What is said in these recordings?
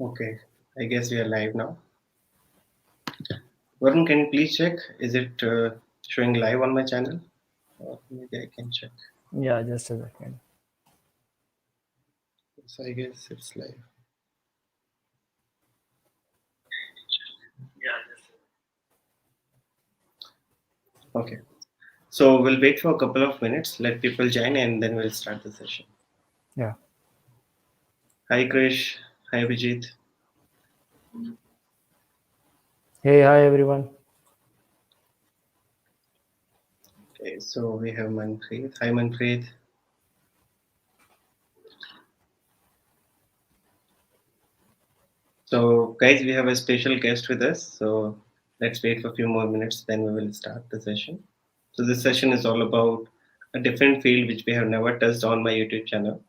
Okay, I guess we are live now. Varun, can you please check? Is it showing live on my channel? Or maybe I can check. Yeah, just a second. So I guess it's live. Okay. So we'll wait for a couple of minutes, let people join, and then we'll start the session. Yeah. Hi, Krish. Hi, Abhijit. Hey, hi everyone. Okay, so we have Manpreet. Hi, Manpreet. So, guys, we have a special guest with us. So, let's wait for a few more minutes, then we will start the session. So, this session is all about a different field which we have never touched on my YouTube channel.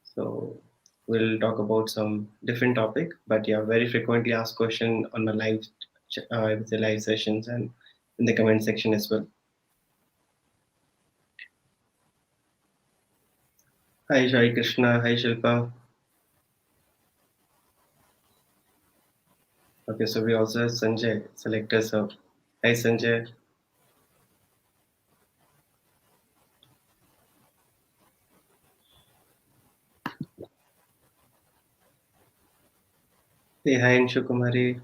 So, we'll talk about some different topic, but yeah, very frequently asked question on my I would say live sessions and in the comment section as well. Hi, Shai Krishna. Hi, Shilpa. Okay, so we also have Sanjay, selector. So, hi, Sanjay. Hey, hi, Anshu Kumari.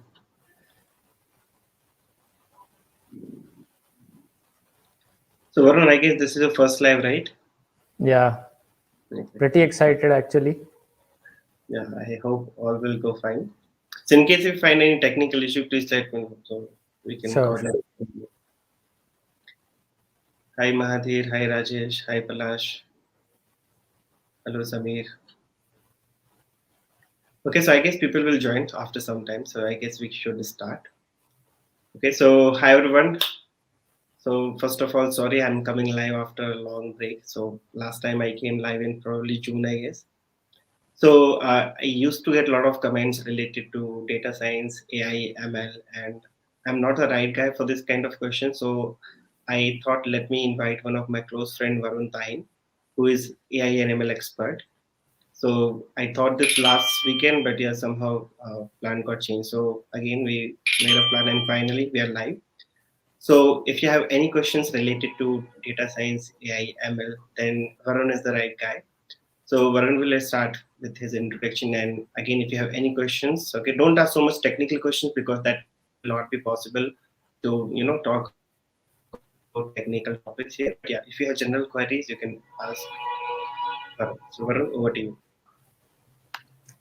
So, Varun, I guess this is your first live, right? Yeah, Okay. pretty excited actually. Yeah, I hope all will go fine. So, in case you find any technical issue, please let me know so we can Sure, sure. coordinate. Hi, Mahathir. Hi, Rajesh. Hi, Palash. Hello, Samir. Okay, so I guess people will join after some time. So, I guess we should start. Okay, so hi, everyone. So, first of all, sorry I'm coming live after a long break. So, last time I came live in probably June, I guess. So I used to get a lot of comments related to data science, AI, ML, and I'm not the right guy for this kind of question. So I thought let me invite one of my close friend Varun Tahin, who is AI and ML expert. So I thought this last weekend, but yeah, somehow plan got changed. So again, we made a plan, and finally we are live. So if you have any questions related to data science, AI, ML, then Varun is the right guy. So Varun will start with his introduction. And again, if you have any questions, okay, don't ask so much technical questions because that will not be possible to talk about technical topics here. But yeah, if you have general queries, you can ask Varun. So Varun, over to you.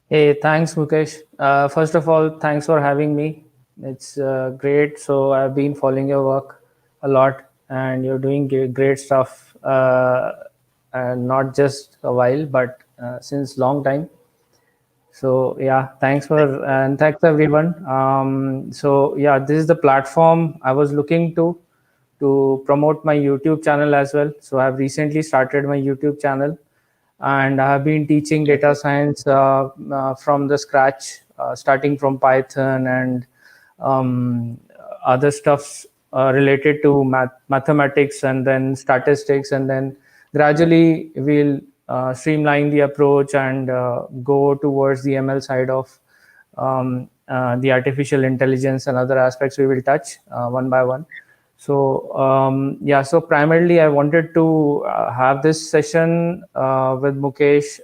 Hey, thanks, Mukesh. First of all, thanks for having me. It's great. So I've been following your work a lot, and you're doing great stuff. And not just a while, but since long time. So yeah, thanks for and thanks everyone. So yeah, this is the platform I was looking to promote my YouTube channel as well. So I've recently started my YouTube channel, and I have been teaching data Okay. science from the scratch, starting from Python and um, other stuffs related to mathematics and then statistics, and then gradually we'll streamline the approach and go towards the ML side of the artificial intelligence and other aspects we will touch one by one. So yeah, so primarily I wanted to have this session with Mukesh,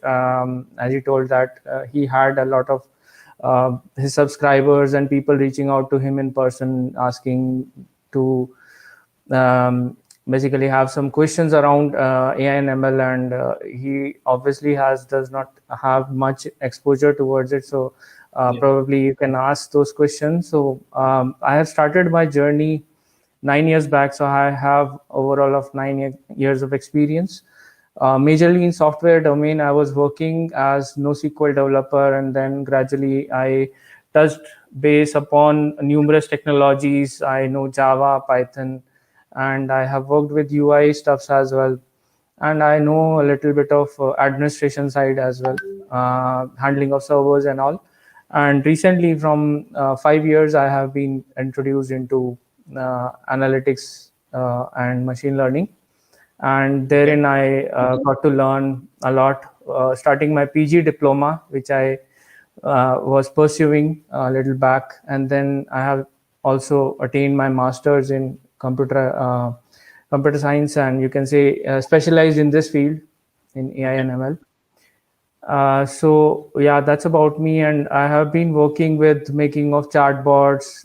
as he told that he had a lot of his subscribers and people reaching out to him in person asking to basically have some questions around AI and ML, and he obviously does not have much exposure towards it. So Yeah. probably you can ask those questions. So I have started my journey 9 years back, so I have overall of 9 years of experience. Majorly in software domain, I was working as NoSQL developer, and then gradually I touched base upon numerous technologies. I know Java, Python, and I have worked with UI stuffs as well. And I know a little bit of administration side as well, handling of servers and all. And recently, from 5 years, I have been introduced into analytics and machine learning, and Okay. therein I got to learn a lot. Starting my PG diploma, which I was pursuing a little back, and then I have also attained my master's in computer science, and you can say specialized in this field in AI Okay. and ML. So yeah, that's about me, and I have been working with making of chatbots,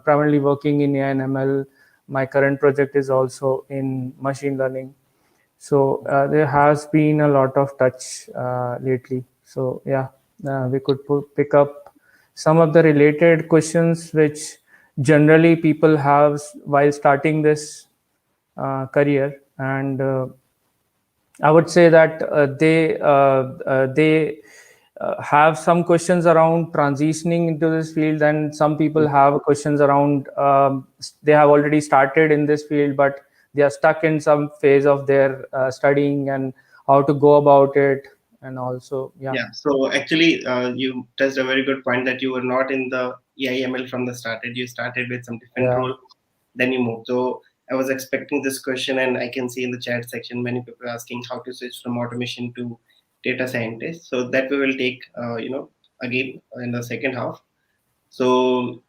primarily working in AI and ML. My current project is also in machine learning. So there has been a lot of touch lately. So yeah, we could pick up some of the related questions which generally people have while starting this career, and I would say that they have some questions around transitioning into this field, and some people have questions around they have already started in this field, but they are stuck in some phase of their studying and how to go about it, and also yeah. Yeah. So actually, you touched a very good point that you were not in the EIML from the started. You started with some different Yeah, role, then you moved. So I was expecting this question, and I can see in the chat section many people asking how to switch from automation to data scientist. So that we will take, again in the second half. So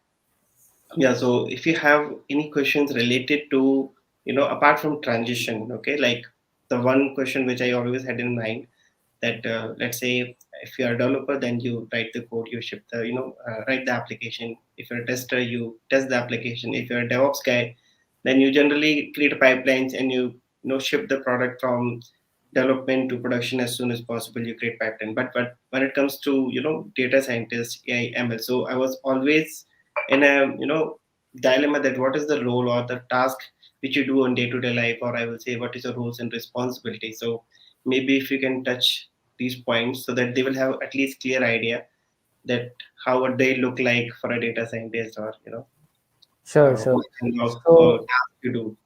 yeah, so if you have any questions related to, apart from transition, okay, like the one question which I always had in mind, that let's say if you're a developer, then you write the code, you ship the, write the application. If you're a tester, you test the application. If you're a DevOps guy, then you generally create pipelines and you ship the product from development to production as soon as possible. You create pipeline. But when it comes to data scientists, AI, ML, so I was always in a dilemma that what is the role or the task which you do on day-to-day life, or I will say what is your roles and responsibilities. So maybe if you can touch these points so that they will have at least clear idea that how a day look like for a data scientist, or sure, sure. what kind of So task you do.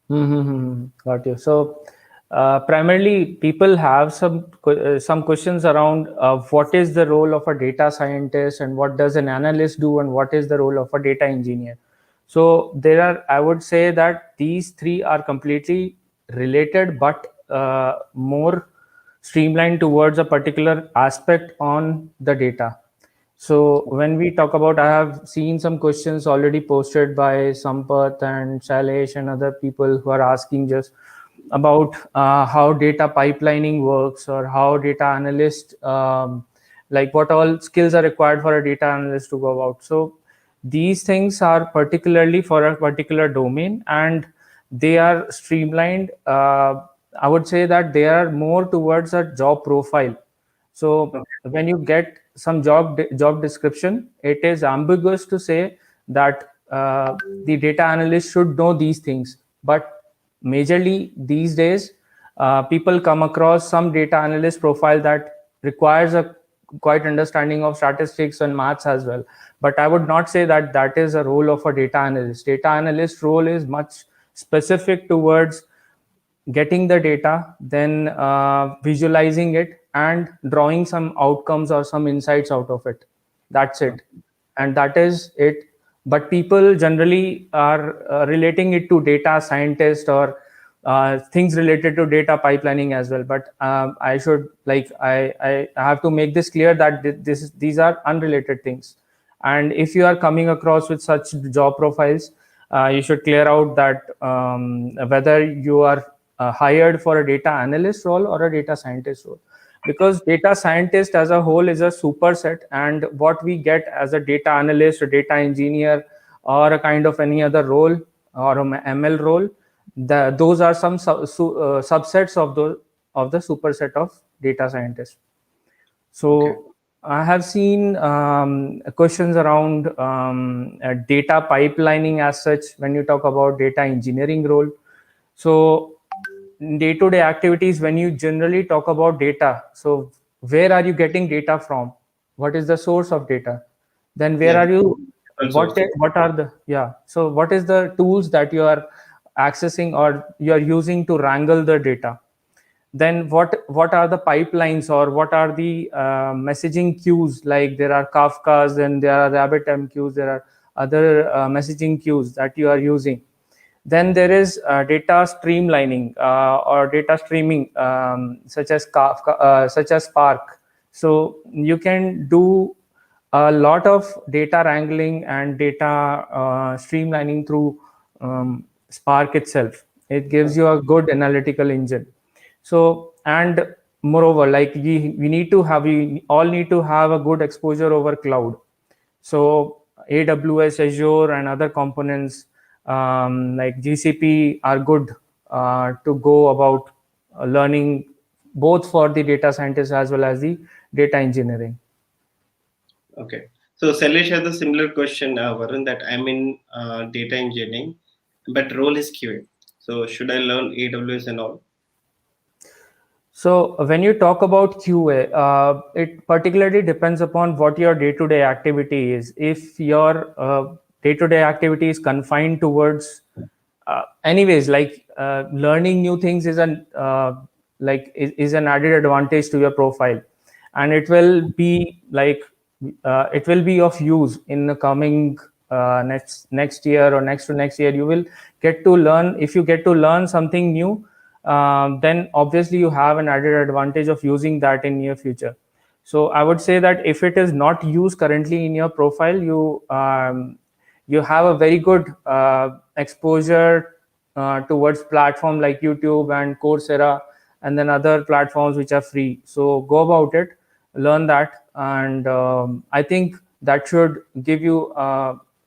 mm-hmm. Got you. So, primarily, people have some questions around what is the role of a data scientist, and what does an analyst do, and what is the role of a data engineer. So, there are, I would say that these three are completely related, but more streamlined towards a particular aspect on the data. So when we talk about, I have seen some questions already posted by Sampath and Shailesh and other people who are asking just about how data pipelining works, or how data analyst, like what all skills are required for a data analyst to go about. So these things are particularly for a particular domain, and they are streamlined. I would say that they are more towards a job profile. So Okay. when you get some job description, it is ambiguous to say that the data analyst should know these things. But majorly these days, people come across some data analyst profile that requires a quite understanding of statistics and maths as well. But I would not say that that is a role of a data analyst. Data analyst role is much specific towards getting the data, then visualizing it and drawing some outcomes or some insights out of it. That's it. And that is it. But people generally are relating it to data scientist, or things related to data pipelining as well. But I should, like, I have to make this clear that these are unrelated things. And if you are coming across with such job profiles, you should clear out that whether you are hired for a data analyst role or a data scientist role, because data scientist as a whole is a superset, and what we get as a data analyst, a data engineer, or a kind of any other role, or a ML role, those are some subsets of the superset of data scientist. Okay. So I have seen questions around data pipelining as such when you talk about data engineering role. So day-to-day activities, when you generally talk about data, so where are you getting data from? What is the source of data? Then where Yeah. are you? Also. What are the, yeah? So what is the tools that you are accessing or you are using to wrangle the data? Then what are the pipelines, or what are the messaging queues? Like there are Kafkas, and there are RabbitMQs, there are other messaging queues that you are using. Then there is data streamlining or data streaming, such as Kafka, such as Spark. So you can do a lot of data wrangling and data streamlining through Spark itself. It gives you a good analytical engine. So, and moreover, like we all need to have a good exposure over cloud. So AWS, Azure, and other components like GCP are good to go about learning both for the data scientists as well as the data engineering. Okay. So Sailesh has a similar question, Varun, that I'm in data engineering, but role is QA. So should I learn AWS and all? So when you talk about QA, it particularly depends upon what your day-to-day activity is. If your day-to-day activity is confined towards, anyways, like learning new things is is an added advantage to your profile, and it will be it will be of use in the coming next year or next to next year. You will get to learn if you get to learn something new, then obviously you have an added advantage of using that in near future. So I would say that if it is not used currently in your profile, you have a very good exposure towards platform like YouTube and Coursera, and then other platforms which are free. So go about it, learn that, and I think that should give you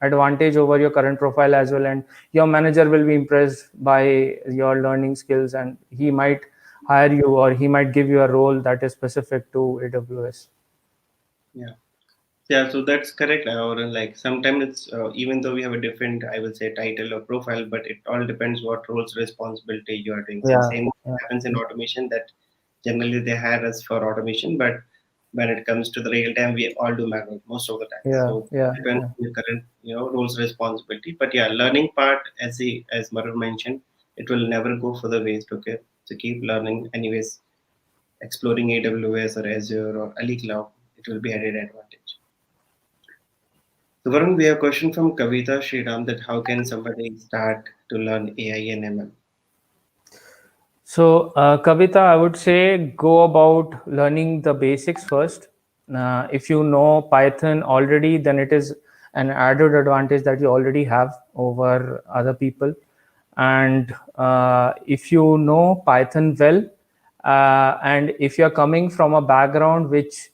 advantage over your current profile as well, and your manager will be impressed by your learning skills, and he might hire you, or he might give you a role that is specific to AWS. Yeah. Yeah, so that's correct, Varun. Like sometimes it's even though we have a different, I will say, title or profile, but it all depends what roles responsibility you are doing. So Yeah, same yeah, happens in automation that generally they hire us for automation, but when it comes to the real time, we all do manual most of the time. yeah, So yeah, depends yeah. on your current, roles responsibility. But yeah, learning part, as Marun mentioned, it will never go for the waste. Okay, so keep learning. Anyways, exploring AWS or Azure or Ali Cloud, it will be added advantage. So Varun, we have a question from Kavita Sriram that how can somebody start to learn AI and ML? So, Kavita, I would say go about learning the basics first. If you know Python already, then it is an added advantage that you already have over other people. And if you know Python well, and if you're coming from a background which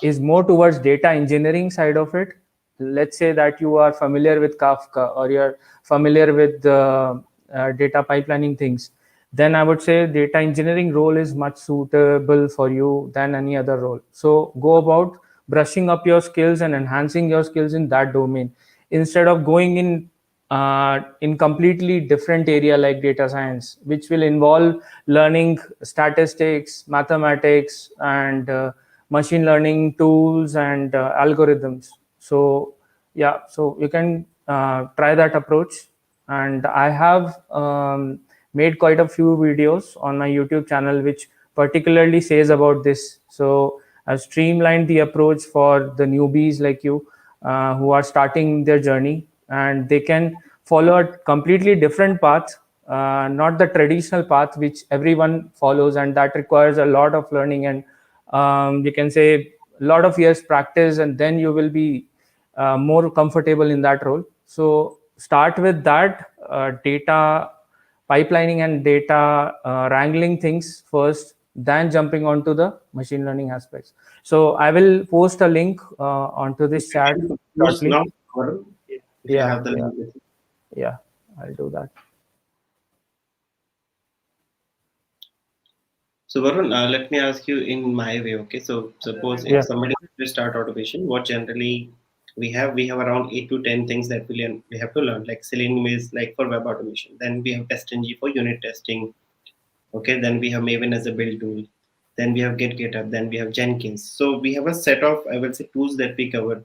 is more towards data engineering side of it, let's say that you are familiar with Kafka, or you're familiar with data pipelining things, then I would say data engineering role is much suitable for you than any other role. So go about brushing up your skills and enhancing your skills in that domain, instead of going in completely different area like data science, which will involve learning statistics, mathematics, and machine learning tools and algorithms. So yeah, so you can try that approach. And I have made quite a few videos on my YouTube channel which particularly says about this. So I've streamlined the approach for the newbies like you, who are starting their journey, and they can follow a completely different path, not the traditional path which everyone follows, and that requires a lot of learning, and you can say a lot of years practice, and then you will be more comfortable in that role. So start with that data pipelining and data wrangling things first, then jumping onto the machine learning aspects. So I will post a link onto You this chat can post shortly. now, Varun, if you Yeah, have the yeah, link with you. yeah, I'll do that. So Varun, let me ask you in my way. Okay, so suppose if Yeah. somebody wants to start automation, what generally we have around 8 to 10 things that we have to learn. Like Selenium is like for web automation. Then we have TestNG for unit testing. Okay, then we have Maven as a build tool. Then we have GitHub. Then we have Jenkins. So we have a set of, I will say, tools that we cover.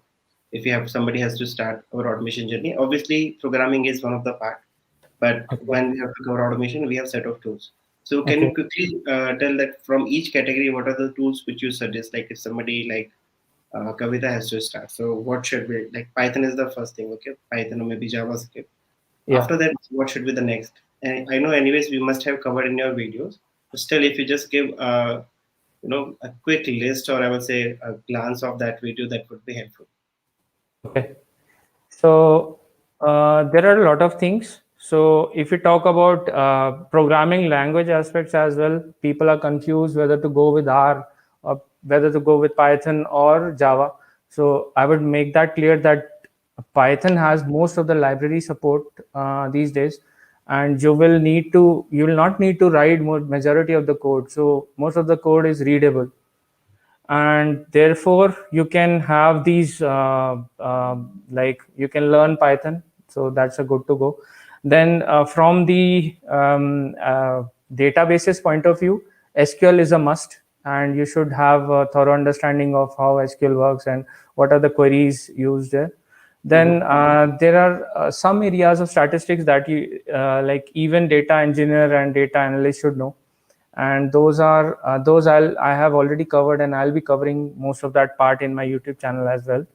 If you have somebody has to start our automation journey, obviously programming is one of the part. But Okay. when we have to cover automation, we have set of tools. So can you Okay. quickly tell that from each category, what are the tools which you suggest? Like if somebody like Kavita has to start, so what should be like Python is the first thing, okay? Python or maybe JavaScript. Yeah. After that, what should be the next? And I know, anyways, we must have covered in your videos. But still, if you just give a quick list, or I would say a glance of that video, that would be helpful. Okay. So there are a lot of things. So if we talk about programming language aspects as well, people are confused whether to go with R or whether to go with Python or Java. So I would make that clear that Python has most of the library support these days, and you will not need to write more majority of the code. So most of the code is readable, and therefore you can have these like you can learn Python, so that's a good to go. Then from the databases point of view, SQL is a must, and you should have a thorough understanding of how SQL works and what are the queries used there. Then Mhm. there are some areas of statistics that you like even data engineer and data analyst should know, and those I have already covered, and I'll be covering most of that part in my YouTube channel as well.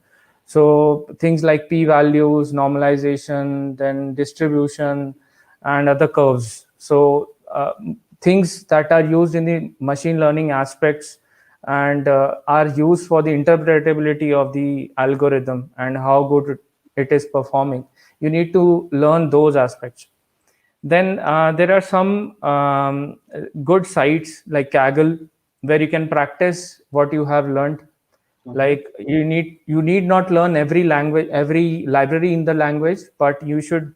So things like p values, normalization, then distribution, and other curves. So things that are used in the machine learning aspects, and are used for the interpretability of the algorithm and how good it is performing. You need to learn those aspects. Then there are some good sites like Kaggle, where you can practice what you have learned. Mhm. Like you need not learn every language, every library in the language, but you should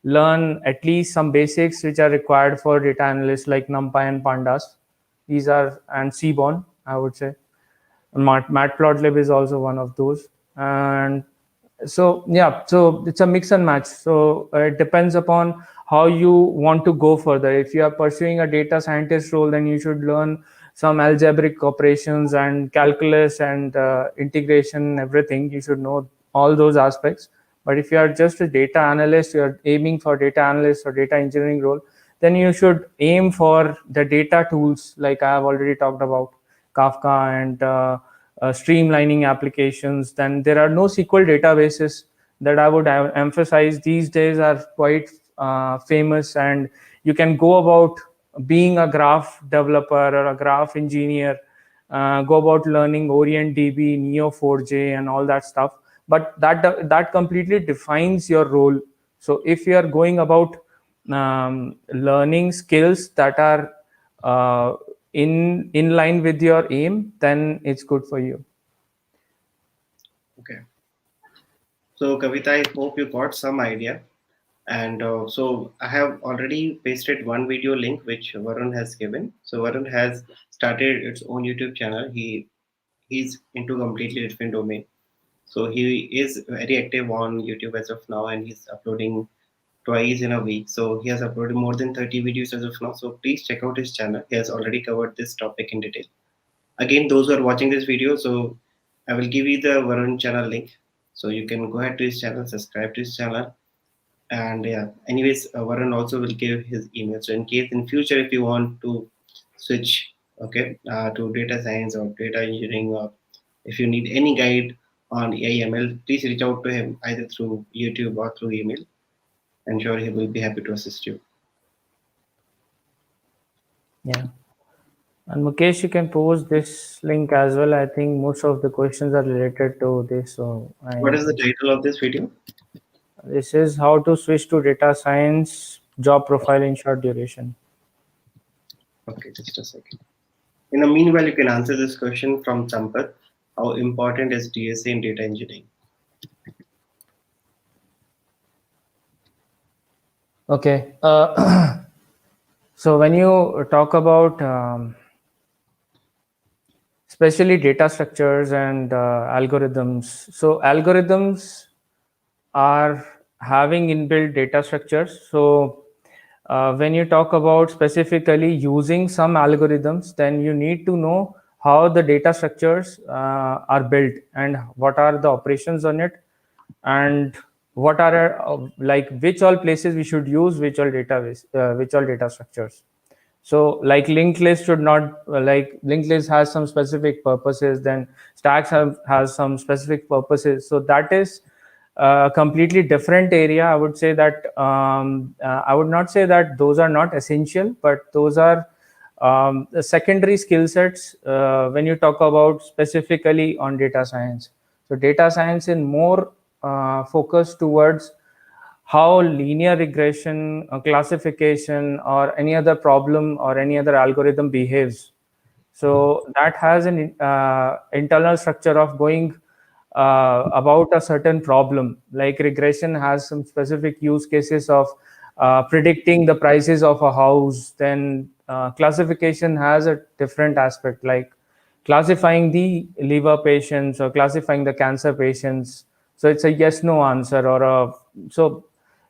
learn at least some basics which are required for data analysts, like NumPy and Pandas. These are, and Seaborn, I would say. Matplotlib is also one of those. And so yeah, so it's a mix and match. So it depends upon how you want to go further. If you are pursuing a data scientist role, then you should learn some algebraic operations and calculus and integration, everything. You should know all those aspects. But if you are just a data analyst, you are aiming for data analyst or data engineering role, then you should aim for the data tools like I have already talked about, Kafka and streamlining applications. Then there are NoSQL databases that I would emphasize these days are quite famous, and you can go about being a graph developer or a graph engineer, go about learning OrientDB, Neo4j, and all that stuff. But that completely defines your role. So if you are going about learning skills that are uh, in line with your aim, then it's good for you. Okay. So, Kavita, I hope you got some idea. And so I have already pasted one video link which Varun has given. So Varun has started its own YouTube channel. He's into completely different domain. So he is very active on YouTube as of now, and he's uploading twice in a week. So he has uploaded more than 30 videos as of now. So please check out his channel. He has already covered this topic in detail. Again, those who are watching this video, so I will give you the Varun channel link. So you can go ahead to his channel, subscribe to his channel, and yeah, anyways, Varun also will give his email. So in case in future if you want to switch, okay, to data science or data engineering, or if you need any guide on AIML, please reach out to him either through YouTube or through email. I'm sure he will be happy to assist you. Yeah. And Mukesh, you can post this link as well. I think most of the questions are related to this. So What I is the title of this video? this is how to switch to data science job profile in short duration. Okay, just a second. In the meanwhile, you can answer this question from Sampath. How important is DSA in data engineering? Okay. So when you talk about especially data structures and algorithms, so algorithms are having inbuilt data structures. So when you talk about specifically using some algorithms, then you need to know how the data structures are built and what are the operations on it, and what are like which all places we should use which all data structures. So like linked list should not like linked list has some specific purposes, then stacks has some specific purposes. So that is a completely different area. I would say that I would not say that those are not essential, but those are The secondary skill sets, when you talk about specifically on data science, so data science is more focused towards how linear regression, classification, or any other problem or any other algorithm behaves. So that has an internal structure of going about a certain problem. Like regression has some specific use cases of predicting the prices of a house. Then classification has a different aspect, like classifying the liver patients or classifying the cancer patients. So it's a yes no answer, or a, so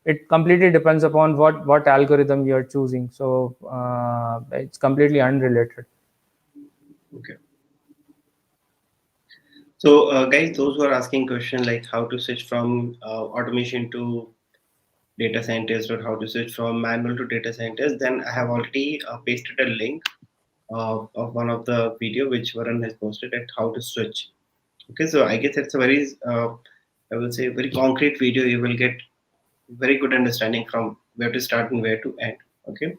it completely depends upon what algorithm you're choosing. So it's completely unrelated. Okay. So, guys, those who are asking question like how to switch from automation to data scientist or how to switch from manual to data scientist, then I have already pasted a link of one of the video which Varun has posted at how to switch. Okay, so I guess it's a very, I will say, very concrete video. You will get very good understanding from where to start and where to end. Okay,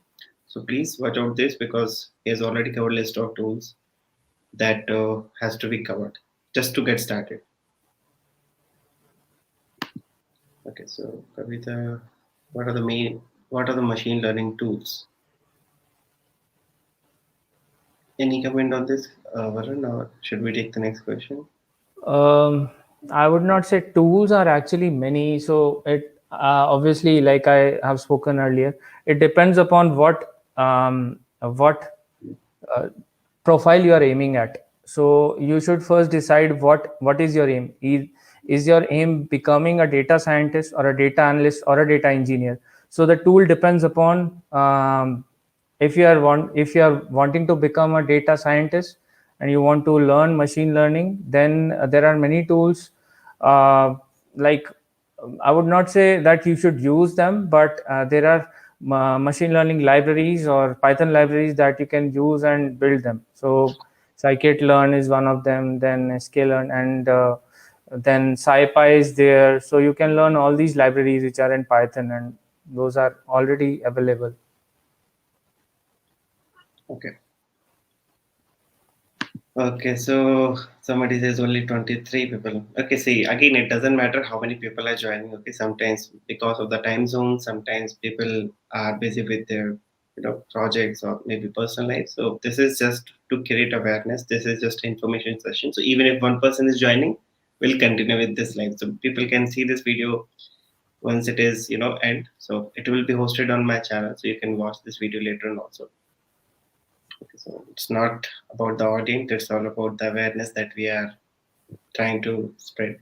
so please watch out this because he has already covered list of tools that has to be covered just to get started. Okay, so Kavita, what are the main, what are the machine learning tools? Any comment on this, Varun, or should we take the next question? Um, I would not say tools are actually many. So it obviously, like I have spoken earlier, it depends upon what uh, profile you are aiming at. So you should first decide what is your aim. Is your aim becoming a data scientist or a data analyst or a data engineer? So the tool depends upon, if you are wanting to become a data scientist and you want to learn machine learning, then there are many tools. uh, like I would not say that you should use them, but there are machine learning libraries or Python libraries that you can use and build them. So scikit-learn is one of them, then sklearn, and then scipy is there. So you can learn all these libraries which are in Python, and those are already available. Okay. Okay, so somebody says only 23 people. Okay, see, again, it doesn't matter how many people are joining. Okay, sometimes because of the time zone, sometimes people are busy with their, projects or maybe personal life. So this is just to create awareness. This is just information session. So even if one person is joining, we'll continue with this live. So people can see this video once it is, end. So it will be hosted on my channel. So you can watch this video later on also. Okay, so it's not about the audience, it's all about the awareness that we are trying to spread.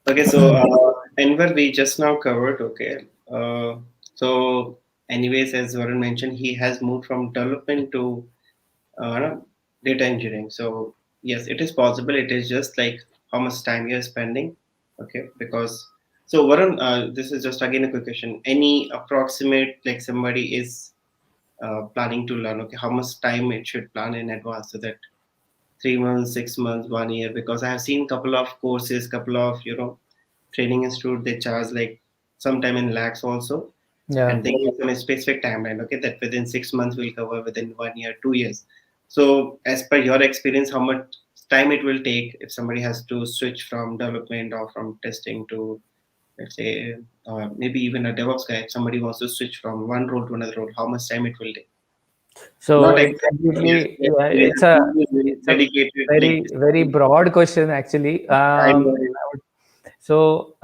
Okay, so Enver, we just now covered. Okay, so anyways, as Varun mentioned, he has moved from development to data engineering. So yes, it is possible. It is just like how much time you're spending. Okay, because so Varun, this is just again a quick question. Any approximate like somebody is planning to learn, okay, how much time it should plan in advance so that 3 months, 6 months, 1 year, because I have seen couple of courses, couple of training institute, they charge like sometime in lakhs also, Yeah. and they give them a specific timeline, okay, that within 6 months will cover, within 1 year, 2 years. So as per your experience, how much time it will take if somebody has to switch from development or from testing to, let's say, maybe even a DevOps guy, if somebody wants to switch from one role to another role, how much time it will take? So Not it's exactly, but yes, completely, yes, yeah, they it's have a to it's a dedicated like very very broad question actually. time. So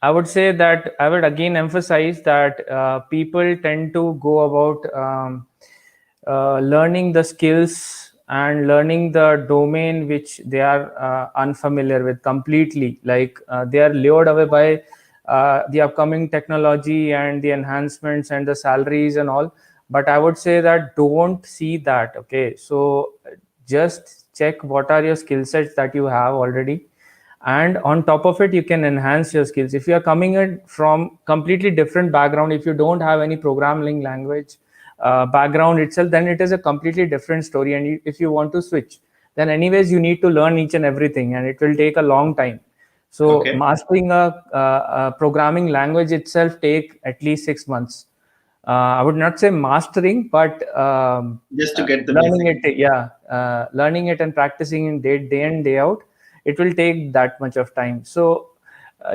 I would say that I would again emphasize that people tend to go about learning the skills and learning the domain which they are unfamiliar with completely. Like they are lured away by the upcoming technology and the enhancements and the salaries and all. But I would say that don't see that. Okay, so just check what are your skill sets that you have already, and on top of it you can enhance your skills. If you are coming in from completely different background, if you don't have any programming language background itself, then it is a completely different story. And if you want to switch, then anyways you need to learn each and everything, and it will take a long time. So Okay. mastering a programming language itself take at least 6 months. I would not say mastering, but Just to get the learning basic. it. Yeah, learning it and practicing in day in day out. It will take that much of time. So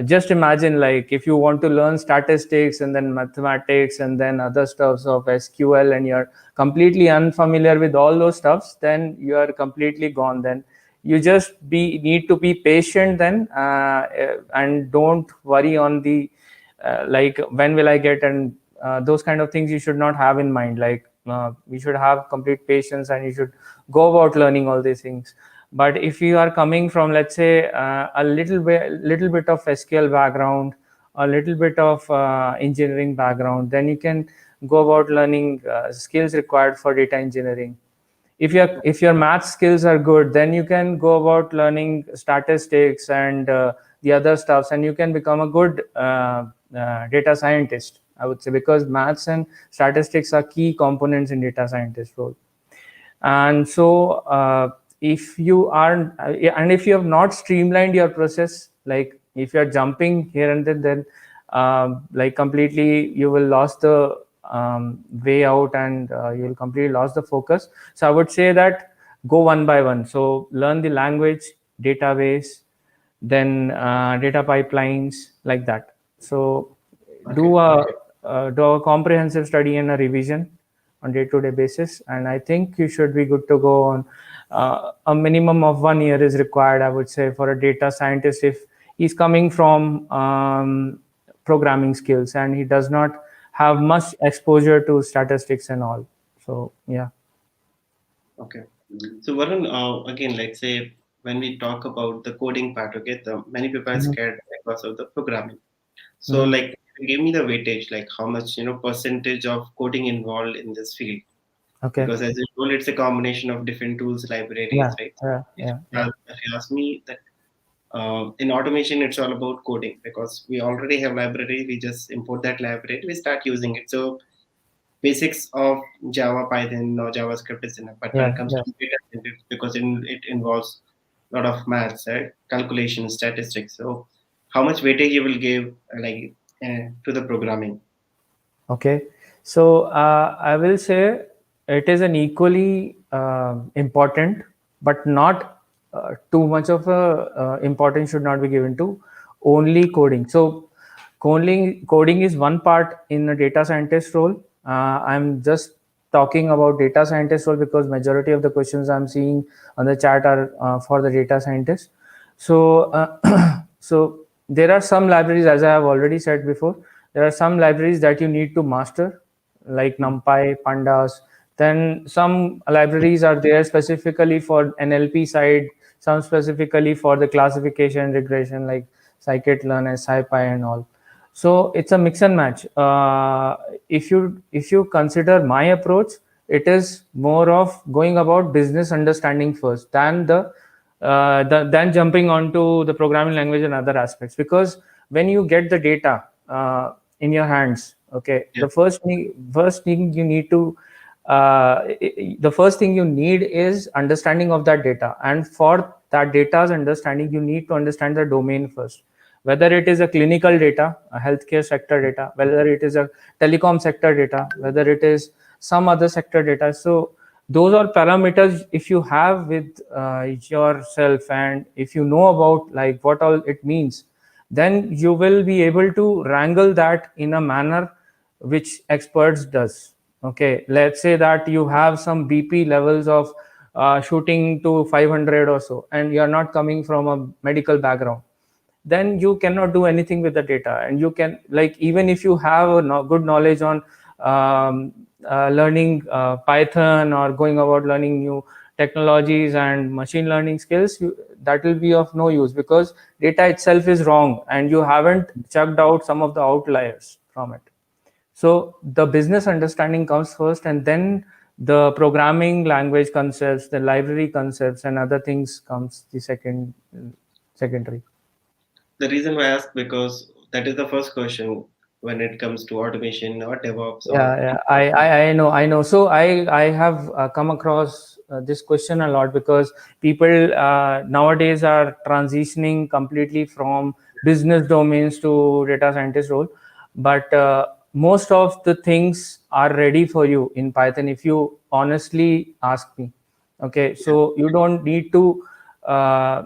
just imagine, like, if you want to learn statistics and then mathematics and then other stuffs of SQL, and you're completely unfamiliar with all those stuffs, then you are completely gone. Then you just be need to be patient then, and don't worry on the like when will I get, and those kind of things you should not have in mind. Like you should have complete patience and you should go about learning all these things. But if you are coming from, let's say, a little bit of SQL background, a little bit of engineering background, then you can go about learning skills required for data engineering. If your math skills are good, then you can go about learning statistics and the other stuffs, and you can become a good data scientist, I would say, because maths and statistics are key components in data scientist role. And so if you are and if you have not streamlined your process, like if you are jumping here and then like completely you will lost the way out, and you will completely lost the focus. So I would say that go one by one. So learn the language, database, then data pipelines, like that. So Okay. do a comprehensive study and a revision on day-to-day basis, and I think you should be good to go on. A minimum of 1 year is required, I would say, for a data scientist if he's coming from programming skills and he does not have much exposure to statistics and all. So yeah. Okay. So Varun, again, like say when we talk about the coding part, okay, the many people are Mhm. scared because of the programming. So Mhm. like give me the weightage, like how much percentage of coding involved in this field. Okay. Because as you told, it's a combination of different tools, libraries, Yeah, right? yeah, If yeah, you yeah, ask me that in automation, it's all about coding because we already have library. We just import that library, we start using it. So basics of Java, Python, or JavaScript is enough. But when it yeah, comes yeah. to data science, because it involves a lot of maths, right? Calculation, statistics. So how much weightage you will give to the programming? Okay. So I will say it is an equally important, but not too much of a importance should not be given to only coding. So coding is one part in a data scientist role. I'm just talking about data scientist role because majority of the questions I'm seeing on the chat are for the data scientist. So so there are some libraries, as I have already said before, there are some libraries that you need to master, like NumPy, Pandas. Then some libraries are there specifically for NLP side, some specifically for the classification regression, like scikit-learn and SciPy and all. So it's a mix and match. If you consider my approach, it is more of going about business understanding first than than jumping onto the programming language and other aspects. Because when you get the data in your hands, okay, Yeah. first thing you need to the first thing you need is understanding of that data, and for that data's understanding you need to understand the domain first, whether it is a clinical data, a healthcare sector data, whether it is a telecom sector data, whether it is some other sector data. So those are parameters if you have with yourself, and if you know about like what all it means, then you will be able to wrangle that in a manner which experts does. Okay, let's say that you have some BP levels of shooting to 500 or so, and you are not coming from a medical background, then you cannot do anything with the data. And you can, like, even if you have a good knowledge on learning Python or going about learning new technologies and machine learning skills, that will be of no use because data itself is wrong and you haven't chucked out some of the outliers from it. So the business understanding comes first, and then the programming language concepts, the library concepts, and other things comes the secondary. The reason why I ask because that is the first question when it comes to automation or DevOps Yeah, or yeah, I know. So I have come across this question a lot because people nowadays are transitioning completely from business domains to data scientist role. But most of the things are ready for you in Python if you honestly ask me. Okay, so you don't need to,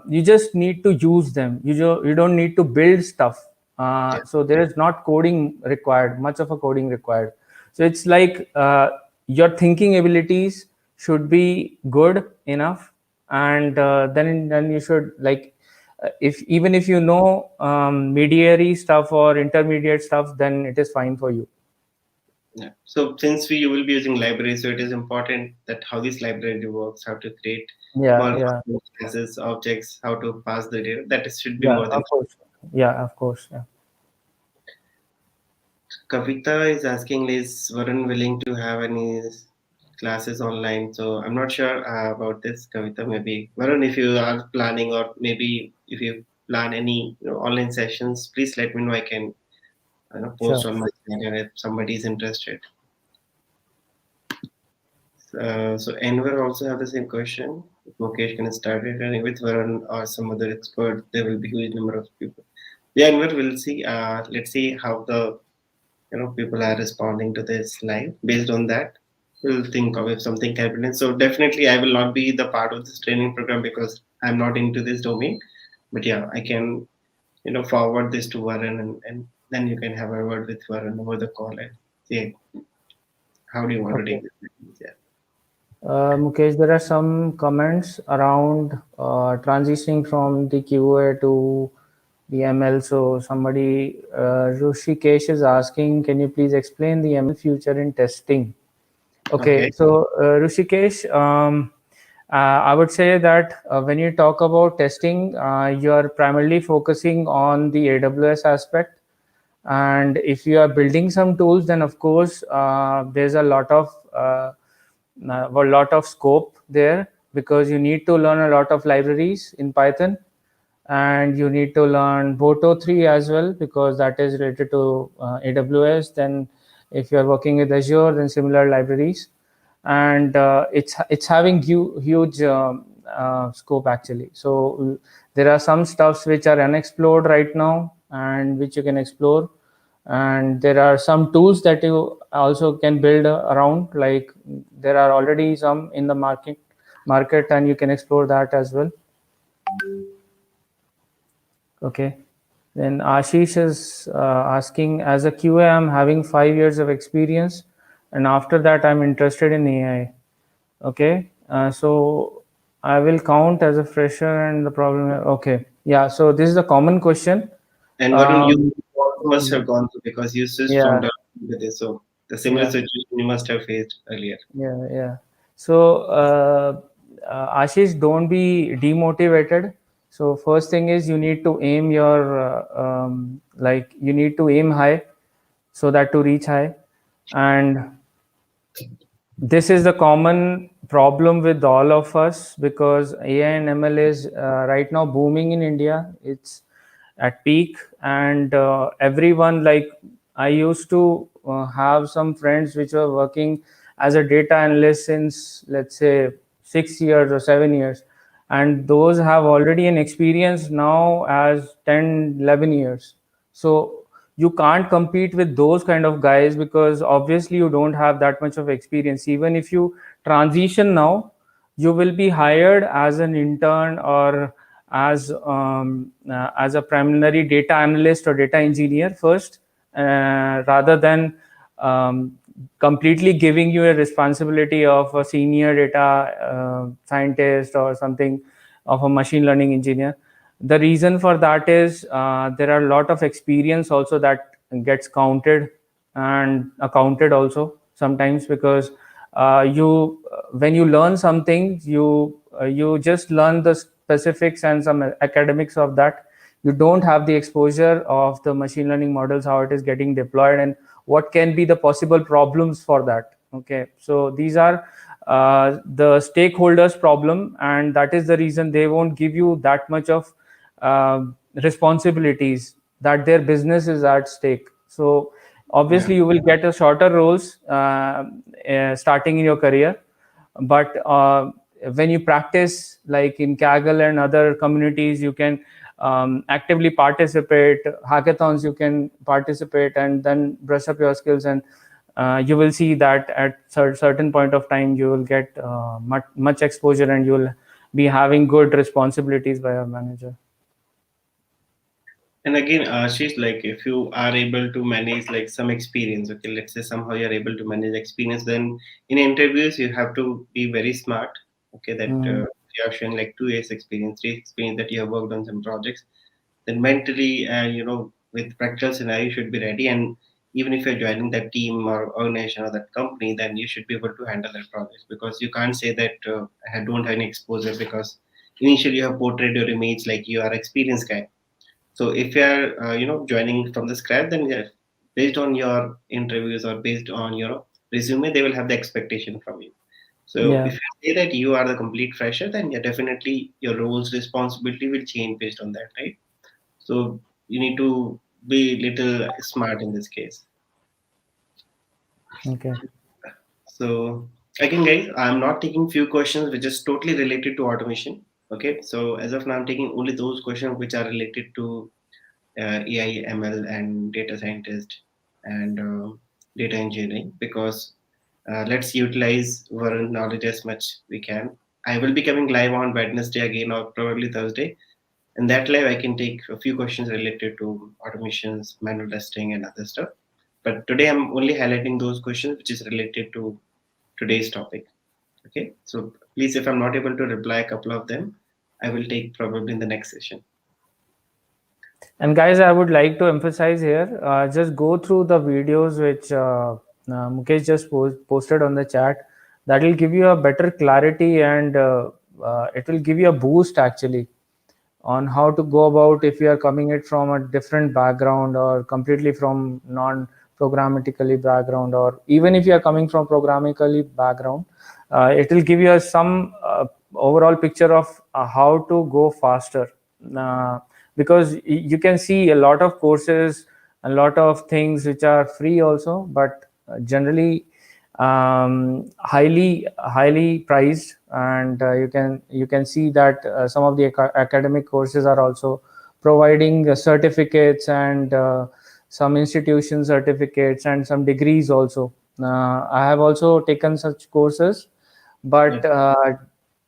you just need to use them. You don't need to build stuff. Yeah. So there is not coding required, much of a coding required. So it's like your thinking abilities should be good enough, and then you should like, if even if you know mediary stuff or intermediate stuff, then it is fine for you. Yeah. So since you will be using library, so it is important that how this library works, how to create Yeah, small yeah, classes, objects, how to pass the data. That should be yeah, more than. of course. Yeah, of course. Yeah. Kavita is asking, is Varun willing to have any classes online? So I'm not sure about this, Kavita. Maybe Varun, if you are planning, or maybe if you plan any online sessions, please let me know. I can Sure. post on my channel if somebody is interested. So Enver also have the same question. If Mukesh can start it, and with Varun or some other expert, there will be huge number of people. Yeah, Enver, we'll see. Let's see how the people are responding to this live. Based on that, we'll think of if something can be done. So definitely, I will not be the part of this training program because I'm not into this domain. But yeah, I can forward this to Varun, and then you can have a word with Varun over the call and see how do you want to Okay. take this. Yeah. Mukesh, there are some comments around transitioning from the QA to the ML. So somebody, Rushikesh is asking, can you please explain the ML future in testing? Okay, Okay. so Rushikesh, I would say that when you talk about testing, you are primarily focusing on the AWS aspect. And if you are building some tools, then of course there's a lot of scope there, because you need to learn a lot of libraries in Python, and you need to learn Boto 3 as well, because that is related to AWS. Then if you are working with Azure, then similar libraries, and it's having huge scope actually. So there are some stuffs which are unexplored right now and which you can explore, and there are some tools that you also can build around, like there are already some in the market, and you can explore that as well. Okay. Then Ashish is asking, as a QA, I'm having 5 years of experience, and after that, I'm interested in AI. Okay. So I will count as a fresher, and the problem. Okay. Yeah. So this is a common question. And Varun, you Um, also must have gone through because you switched from yeah. development to this. So the similar Yeah. situation you must have faced earlier. Yeah. So, Ashish, don't be demotivated. So, first thing is you need to aim your like you need to aim high, so that to reach high, and this is the common problem with all of us, because AI and ML is right now booming in India. It's at peak, and everyone, like, I used to have some friends which were working as a data analyst since, let's say, 6 years or 7 years, and those have already an experience now as 10, 11 years. So you can't compete with those kind of guys, because obviously you don't have that much of experience. Even if you transition now, you will be hired as an intern, or as a preliminary data analyst or data engineer first, rather than completely giving you a responsibility of a senior data scientist or something, of a machine learning engineer. The reason for that is there are a lot of experience also that gets counted and accounted also sometimes, because you when you learn something, you just learn the specifics and some academics of that. You don't have the exposure of the machine learning models, how it is getting deployed, and what can be the possible problems for that. Okay, so these are the stakeholders problem, and that is the reason they won't give you that much of responsibilities, that their business is at stake. So Yeah. obviously you will get a shorter roles starting in your career, but when you practice, like in Kaggle and other communities, you can actively participate. Hackathons you can participate and then brush up your skills, and you will see that at certain point of time you will get much exposure, and you will be having good responsibilities by your manager. And again, she's like, if you are able to manage like some experience, okay, let's say somehow you're able to manage experience, then in interviews you have to be very smart. Okay, that Mm, you are showing like 2 years experience, 3 experience that you have worked on some projects, then mentally and with practical scenario you should be ready. And even if you're joining that team or organization or that company, then you should be able to handle that project, because you can't say that I don't have any exposure, because initially you have portrayed your image like you are experienced guy. So if you are joining from the scratch, then yes, based on your interviews or based on your resume, they will have the expectation from you. So yeah. if you say that you are the complete fresher, then yeah, definitely your roles responsibility will change based on that, right? So you need to be little smart in this case. Okay. So again, guys, I'm not taking few questions which is totally related to automation. Okay, so as of now, I'm taking only those questions which are related to AI, ML, and data scientist and data engineering, because let's utilize Varun knowledge as much we can. I will be coming live on Wednesday again, or probably Thursday. In that live, I can take a few questions related to automations, manual testing, and other stuff. But today, I'm only highlighting those questions which is related to today's topic. Okay, so please, if I'm not able to reply a couple of them, I will take probably in the next session. And guys, I would like to emphasize here, just go through the videos which Mukesh just posted on the chat. That will give you a better clarity, and it will give you a boost actually on how to go about if you are coming it from a different background or completely from non-programmatically background, or even if you are coming from programmatically background, it will give you some overall picture of how to go faster. Uh, because you can see a lot of courses, a lot of things which are free also, but generally highly priced, and you can see that some of the academic courses are also providing certificates, and some institution certificates and some degrees also. I have also taken such courses, Yeah, but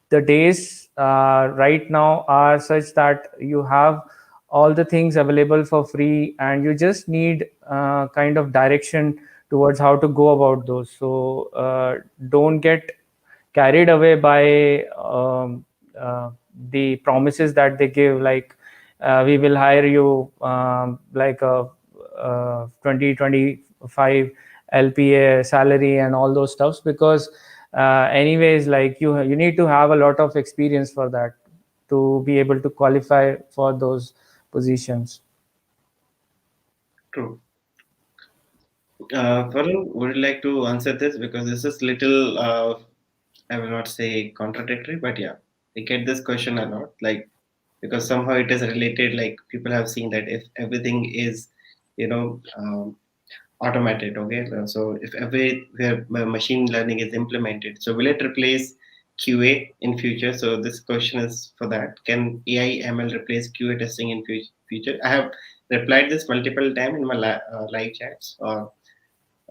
the days right now are such that you have all the things available for free, and you just need kind of direction towards how to go about those. So don't get carried away by the promises that they give, like we will hire you like a 2025 lpa salary and all those stuffs, because anyways, like you need to have a lot of experience for that to be able to qualify for those positions. true. Varun, would you like to answer this? Because this is little, I will not say contradictory, but yeah, I get this question a lot. Like, because somehow it is related, like people have seen that if everything is, you know, um, automated, okay? So if every where machine learning is implemented, so will it replace QA in future? So this question is for that. Can AI ML replace QA testing in future? I have replied this multiple time in my live chats, or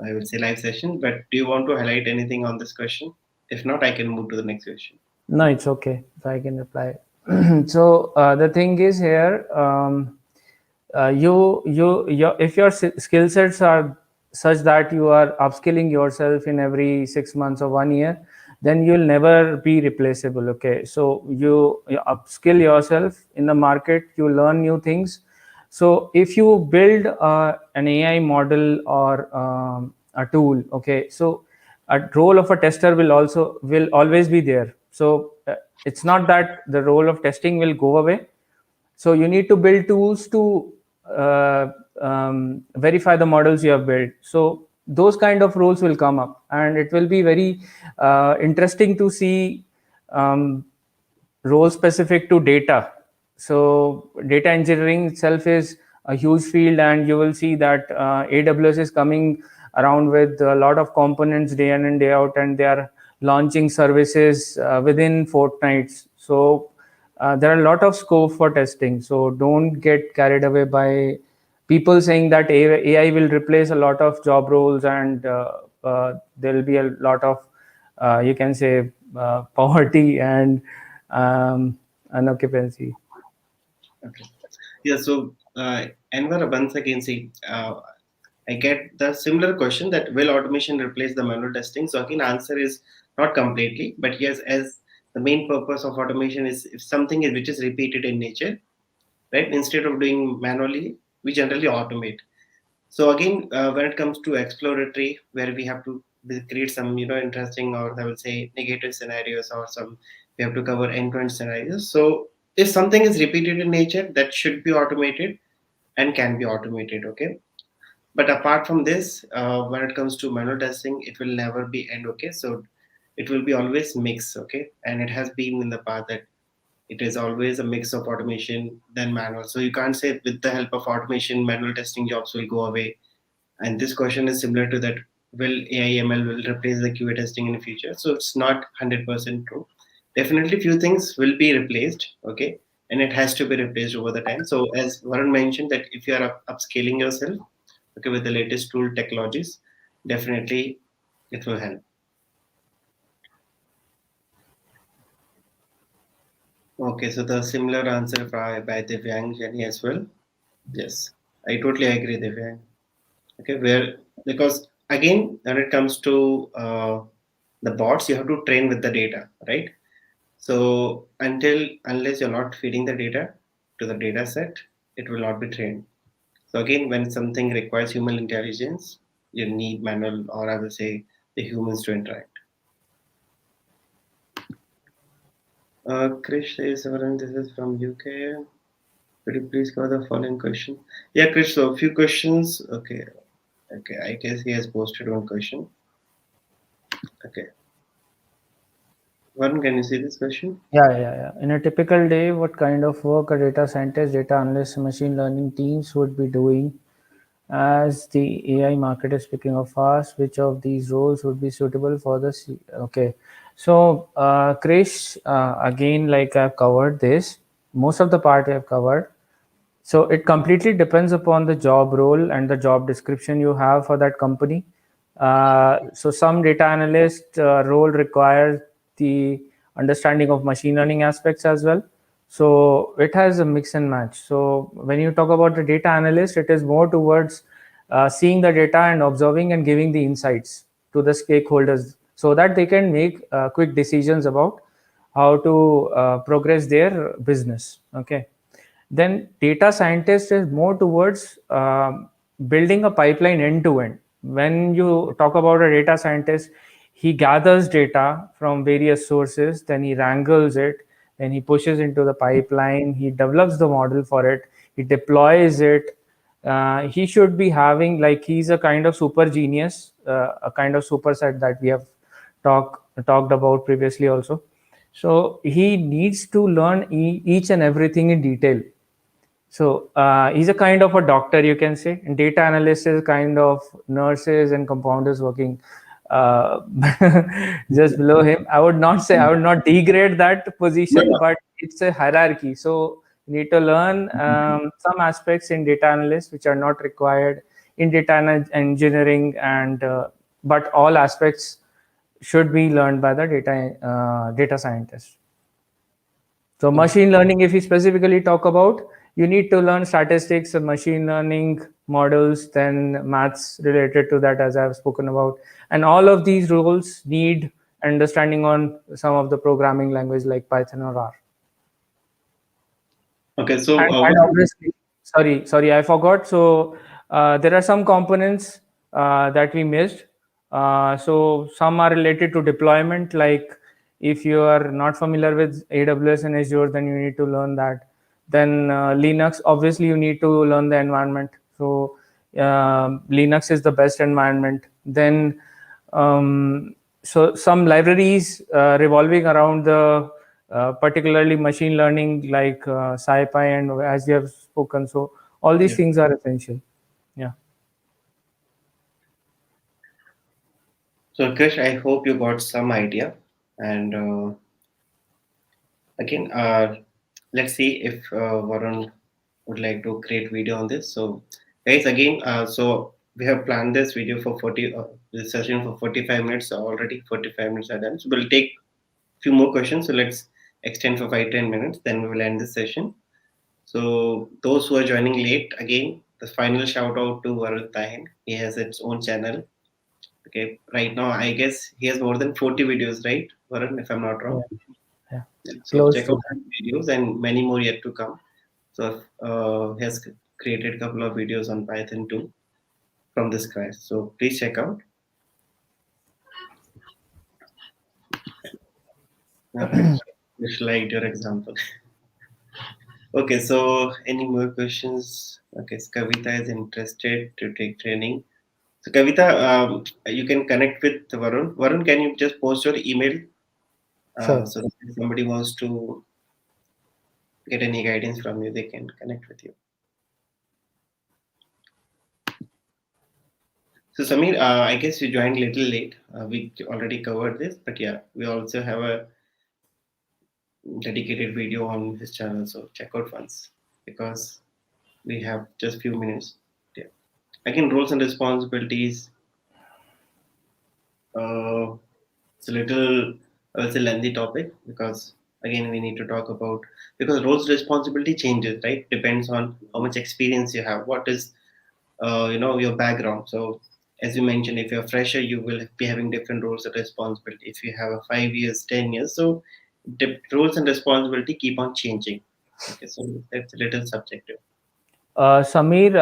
I will say live session. But do you want to highlight anything on this question? If not, I can move to the next question. No, it's okay if I can reply. So the thing is here, if your skill sets are such that you are upskilling yourself in every 6 months or 1 year, then you'll never be replaceable. Okay, so you upskill yourself in the market, you learn new things. So if you build an AI model or a tool, okay, so a role of a tester will always be there. So it's not that the role of testing will go away. So you need to build tools to verify the models you have built. So those kind of roles will come up, and it will be very interesting to see um, role specific to data. So data engineering itself is a huge field, and you will see that AWS is coming around with a lot of components day in and day out, and they are launching services within fortnights. So there are a lot of scope for testing. So don't get carried away by people saying that AI will replace a lot of job roles, and there will be a lot of, you can say, poverty and unoccupancy. Okay. Yeah. So, Anwar, once again, see, I get the similar question that will automation replace the manual testing? So again, answer is not completely, but yes, as the main purpose of automation is if something is which is repeated in nature, right? Instead of doing manually, we generally automate. So again, when it comes to exploratory, where we have to create some interesting, or I will say negative scenarios, or some we have to cover end-to-end scenarios. So if something is repeated in nature, that should be automated and can be automated. Okay, but apart from this, when it comes to manual testing, it will never be end. Okay, so it will be always mix. Okay, and it has been in the past that it is always a mix of automation than manual. So you can't say with the help of automation manual testing jobs will go away. And this question is similar to that, will AI/ML will replace the QA testing in the future? So it's not 100% true. Definitely few things will be replaced. Okay, and it has to be replaced over the time. So as Varun mentioned, that if you are upscaling yourself, okay, with the latest tool technologies, definitely it will help. Okay, so the similar answer by Divyang Jenny as well. Yes, I totally agree, Divyang. Okay, where because again, when it comes to the bots, you have to train with the data, right? So unless you're not feeding the data to the data set, it will not be trained. So again, when something requires human intelligence, you need manual, or I will say the humans to interact. Krish says, Varun, this is from UK. Could you please cover the following question? Yeah, Krish, so a few questions. Okay, okay, I guess he has posted one question. Okay. Varun, can you see this question? Yeah. In a typical day, what kind of work a data scientist, data analyst, machine learning teams would be doing? As the AI market is picking up fast, which of these roles would be suitable for the okay. So, Krish, again, like I've covered this, most of the part I've covered. So it completely depends upon the job role and the job description you have for that company. So some data analyst role requires the understanding of machine learning aspects as well. So it has a mix and match. So when you talk about the data analyst, it is more towards seeing the data and observing and giving the insights to the stakeholders so that they can make quick decisions about how to progress their business. Okay. Then data scientist is more towards building a pipeline end to end. When you talk about a data scientist, he gathers data from various sources, then he wrangles it, then he pushes into the pipeline, he develops the model for it, he deploys it. He should be having, like, he's a kind of super genius, a kind of superset that we have talked about previously also. So he needs to learn each and everything in detail. So he's a kind of a doctor, you can say. And data analyst is kind of nurses and compounders working uh, just below him. I would not say, I would not degrade that No, position, no. but it's a hierarchy. So you need to learn some aspects in data analyst which are not required in data engineering, and but all aspects should be learned by the data scientist. So Okay. machine learning, if you specifically talk about, you need to learn statistics and machine learning models, then maths related to that, as I've spoken about. And all of these roles need understanding on some of the programming language like Python or R. Okay. So, And obviously, sorry, I forgot. So there are some components that we missed. So some are related to deployment. Like if you are not familiar with AWS and Azure, then you need to learn that. Then Linux, obviously, you need to learn the environment. So Linux is the best environment. Then so some libraries revolving around the particularly machine learning, like SciPy, and as you have spoken. So all these yeah. things are essential. Yeah. So, Krish, I hope you got some idea. And again, let's see if Varun would like to create video on this. So, guys, again, so we have planned this video for 40, this session for 45 minutes. So already 45 minutes are done. So we'll take few more questions. So let's extend for 5-10 minutes. Then we will end this session. So those who are joining late, again, the final shout out to Varun Tahin. He has its own channel. Okay, right now I guess he has more than 40 videos, right, Varun? If I'm not Yeah, wrong. yeah, Yeah. So close check to out that. his videos and many more yet to come. So he has created a couple of videos on Python too from the scratch. So please check out. Okay, just liked your example. Okay, so any more questions? Okay, so Kavita is interested to take training. So Kavita, you can connect with Varun. Varun, can you just post your email Sure. so that if somebody wants to get any guidance from you, they can connect with you. So Samir, I guess you joined little late. We already covered this, but yeah, we also have a dedicated video on his channel. So check out once because we have just few minutes. Yeah. Again, roles and responsibilities. Uh, it's a little, I will say, lengthy topic because again we need to talk about because roles responsibility changes, right? Depends on how much experience you have. What is your background. So as you mentioned, if you're a fresher, you will be having different roles and responsibility. If you have a 5 years, 10 years, so roles and responsibility keep on changing. Okay, so that's a little subjective. Samir,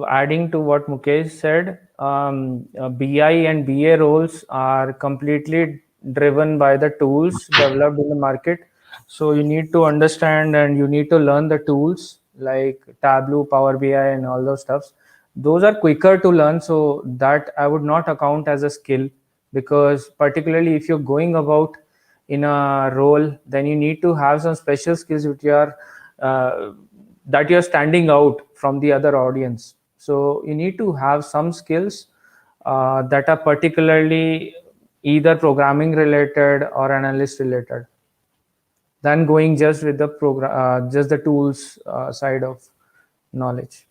adding to what Mukesh said, BI and BA roles are completely driven by the tools developed in the market. So you need to understand and you need to learn the tools like Tableau, Power BI, and all those stuffs. Those are quicker to learn, so that I would not account as a skill because particularly if you're going about in a role, then you need to have some special skills which are uh, that you're standing out from the other audience. So you need to have some skills that are particularly either programming related or analyst related than going just with the program just the tools side of knowledge.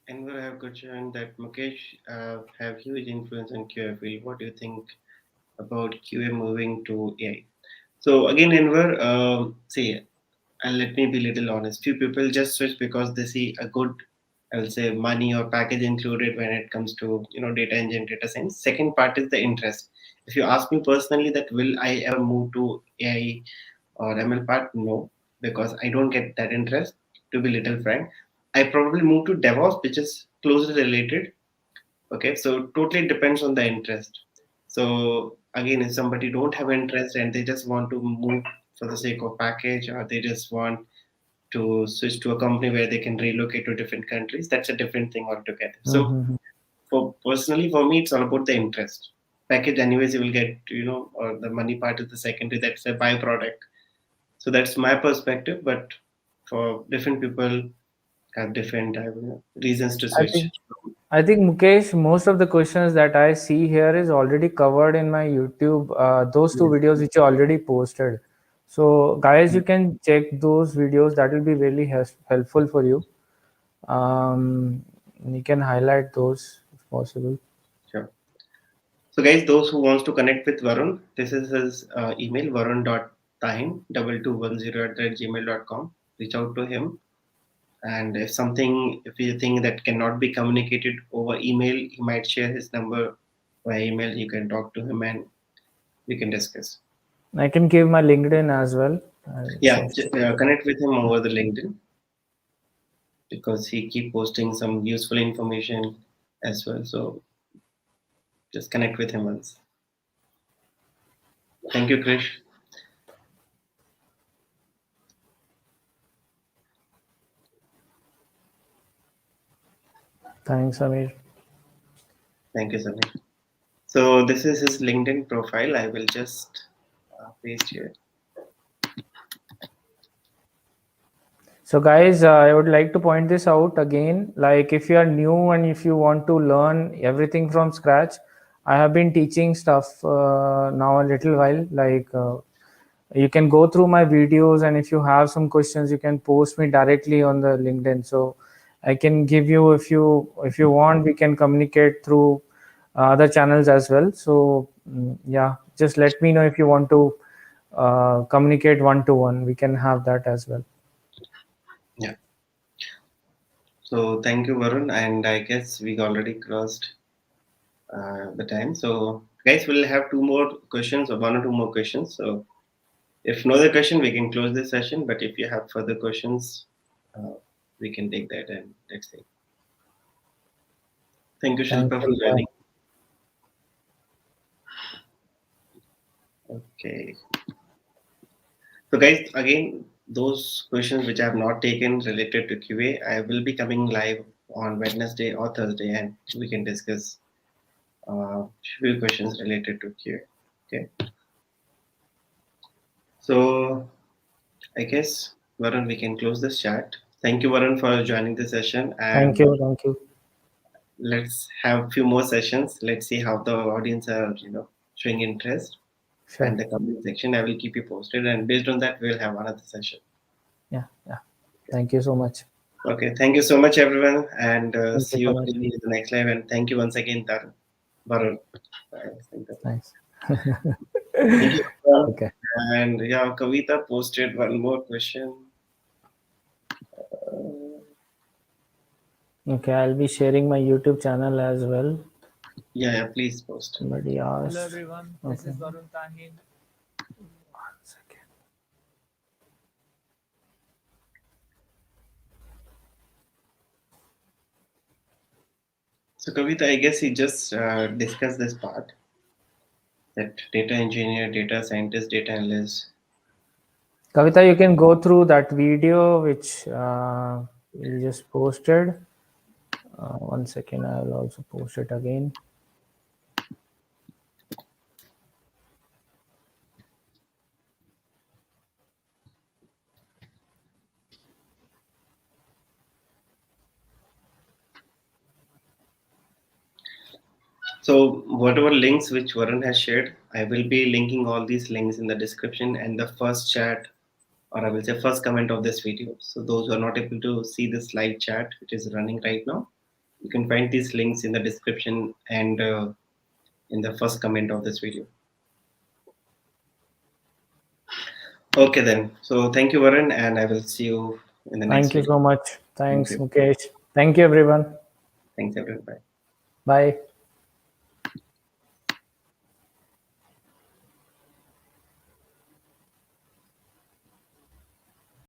And we have questioned that Mukesh have huge influence on QA field. What do you think about QA moving to AI? So again, Enver, see, and let me be little honest. Few people just switch because they see a good, I will say, money or package included when it comes to data engine, data science. Second part is the interest. If you ask me personally, that will I ever move to AI or ML part? No, because I don't get that interest. To be little frank, I probably move to DevOps, which is closely related. Okay, so totally depends on the interest. So again, if somebody don't have interest and they just want to move for the sake of package, or they just want to switch to a company where they can relocate to different countries, that's a different thing altogether. So Mm-hmm. for personally for me, it's all about the interest. Package anyways you will get, or the money part is the secondary, that's a byproduct. So that's my perspective, but for different people have different reasons to I switch. think I think Mukesh, most of the questions that I see here is already covered in my YouTube. Those two Yes. videos which you already posted. So guys, you can check those videos. That will be really helpful for you. You can highlight those if possible. Sure. So guys, those who wants to connect with Varun, this is his email, varun.tahin 2210 at gmail.com. Reach out to him. And if you think that cannot be communicated over email, he might share his number by email. You can talk to him and we can discuss. I can give my LinkedIn as well. I'll Yeah, share. connect with him over the LinkedIn because he keep posting some useful information as well. So just connect with him once. Thank you, Krish. Thanks, Amir. Thank you, Samir. So this is his LinkedIn profile. I will just paste here. So guys, I would like to point this out again. Like if you are new and if you want to learn everything from scratch, I have been teaching stuff now a little while. You can go through my videos, and if you have some questions, you can post me directly on the LinkedIn. So I can give you, if you want, we can communicate through other channels as well. So yeah, just let me know if you want to communicate one to one. We can have that as well. Yeah. So thank you, Varun, and I guess we already crossed the time. So guys, we'll have two more questions, or one or two more questions. So if no other question, we can close this session. But if you have further questions, uh, we can take that, and let's see. Thank you, Thank Shilpa, for you. Bye. joining. Okay. So, guys, again, those questions which I have not taken related to QA, I will be coming live on Wednesday or Thursday, and we can discuss few questions related to QA. Okay. So, I guess, Varun, we can close this chat. Thank you, Varun, for joining the session, Thank and you. Thank you. let's have a few more sessions. Let's see how the audience are, showing interest. Sure. And the comment section, I will keep you posted, and based on that, we'll have another session. Yeah. Yeah. Thank you so much. Okay, thank you so much, everyone, and Thank you see you so much. in the next live. And thank you once again, Varun. Thanks. Thank you, Varun. Okay. And yeah, Kavita posted one more question. Uh, Okay. I'll be sharing my YouTube channel as well. yeah, please post. Somebody asked. Hello everyone. This is Varun Tahin. One second. So, Kavita, I guess he just discussed this part, that data engineer, data scientist, data analyst. Kavita, you can go through that video which you just posted. One second, I will also post it again. So, whatever links which Varun has shared, I will be linking all these links in the description and the first chat, or I will say first comment of this video. So, those who are not able to see this live chat which is running right now, you can find these links in the description and in the first comment of this video. Okay, then. So, thank you, Varun, and I will see you in the next Thank you video. so much. Thank Thanks, you. Mukesh. Thank you, everyone. Thanks, everyone. Bye. Bye.